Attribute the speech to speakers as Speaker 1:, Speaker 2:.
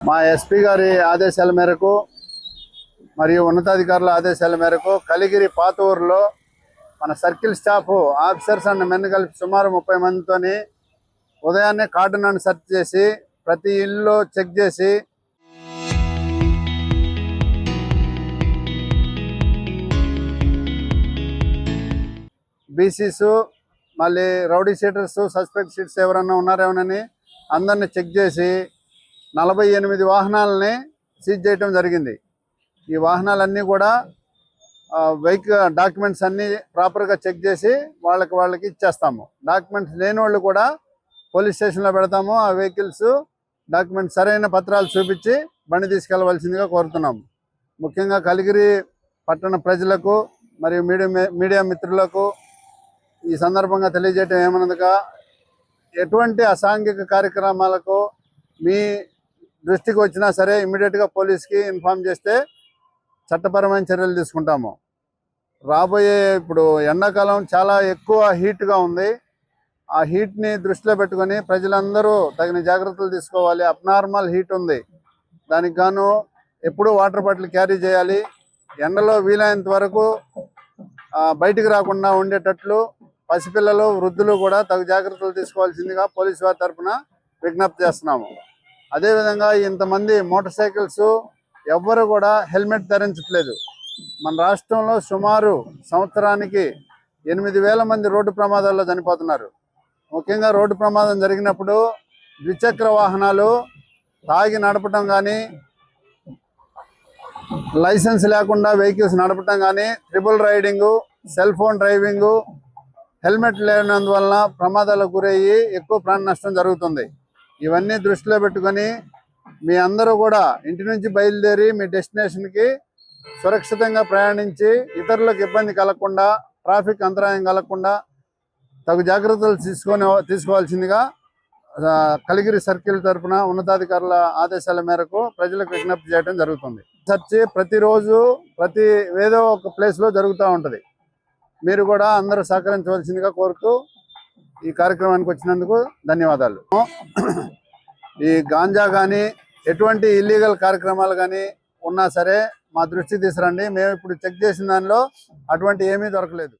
Speaker 1: మా ఎస్పీ గారి ఆదేశాల మేరకు మరియు ఉన్నతాధికారుల ఆదేశాల మేరకు కలిగిరి పాత ఊరులో మన circle staff officers and men కలిపి సుమారు 30 మందితోని ఉదయాన్నే కార్డన్ సెర్చ్ చేసి ప్రతి ఇల్లు చెక్ చేసి బీసీస్ మళ్ళీ రౌడీ షీటర్స్ సస్పెక్ట్ షీట్స్ ఎవరన్నా ఉన్నారేమోనని అందరిని చెక్ చేసి 48 వాహనాలని సీజ్ చేయడం జరిగింది. ఈ వాహనాలన్నీ కూడా వెహికల్ డాక్యుమెంట్స్ అన్నీ ప్రాపర్గా చెక్ చేసి వాళ్ళకి ఇచ్చేస్తాము. డాక్యుమెంట్స్ లేని వాళ్ళు కూడా పోలీస్ స్టేషన్లో పెడతాము. ఆ వెహికల్స్ డాక్యుమెంట్స్ సరైన పత్రాలు చూపించి బండి తీసుకెళ్లవలసిందిగా కోరుతున్నాము. ముఖ్యంగా కలిగిరి పట్టణ ప్రజలకు మరియు మీడియా మిత్రులకు ఈ సందర్భంగా తెలియజేయటం ఏమనగా, ఎటువంటి అసాంఘిక కార్యక్రమాలకు మీ దృష్టికి వచ్చినా సరే ఇమ్మీడియట్గా పోలీస్కి ఇన్ఫామ్ చేస్తే చట్టపరమైన చర్యలు తీసుకుంటాము. రాబోయే ఇప్పుడు ఎండాకాలం చాలా ఎక్కువ హీట్గా ఉంది. ఆ హీట్ని దృష్టిలో పెట్టుకొని ప్రజలందరూ తగిన జాగ్రత్తలు తీసుకోవాలి. అబ్నార్మల్ హీట్ ఉంది, దానికి గాను ఎప్పుడూ వాటర్ బాటిల్ క్యారీ చేయాలి. ఎండలో వీలైనంత వరకు బయటికి రాకుండా ఉండేటట్లు పసిపిల్లలు వృద్ధులు కూడా తగు జాగ్రత్తలు తీసుకోవాల్సిందిగా పోలీసు వారి తరఫున విజ్ఞప్తి చేస్తున్నాము. అదేవిధంగా ఇంతమంది మోటార్ సైకిల్స్ ఎవ్వరు కూడా హెల్మెట్ ధరించట్లేదు. మన రాష్ట్రంలో సుమారు సంవత్సరానికి 8,000 మంది రోడ్డు ప్రమాదాల్లో చనిపోతున్నారు. ముఖ్యంగా రోడ్డు ప్రమాదం జరిగినప్పుడు ద్విచక్ర వాహనాలు తాగి నడపటం కానీ, లైసెన్స్ లేకుండా వెహికల్స్ నడపటం కానీ, triple riding, cell phone driving, helmet లేనందువలన ప్రమాదాలకు గురయ్యి ఎక్కువ ప్రాణ నష్టం జరుగుతుంది. ఇవన్నీ దృష్టిలో పెట్టుకొని మీ అందరూ కూడా ఇంటి నుంచి బయలుదేరి మీ డెస్టినేషన్కి సురక్షితంగా ప్రయాణించి ఇతరులకు ఇబ్బంది కలగకుండా, ట్రాఫిక్ అంతరాయం కలగకుండా తగు జాగ్రత్తలు తీసుకోవాల్సిందిగా కలిగిరి సర్కిల్ తరఫున ఉన్నతాధికారుల ఆదేశాల మేరకు ప్రజలకు విజ్ఞప్తి చేయడం జరుగుతుంది. సెర్చ్ ప్రతిరోజు ఏదో ఒక ప్లేస్లో జరుగుతూ ఉంటుంది. మీరు కూడా అందరూ సహకరించవలసిందిగా కోరుతూ ఈ కార్యక్రమానికి వచ్చినందుకు ధన్యవాదాలు. ఈ గాంజా కానీ ఎటువంటి ఇల్లీగల్ కార్యక్రమాలు కానీ ఉన్నా సరే మా దృష్టికి తీసుకురండి. మేము ఇప్పుడు చెక్ చేసిన దానిలో అటువంటి ఏమీ దొరకలేదు.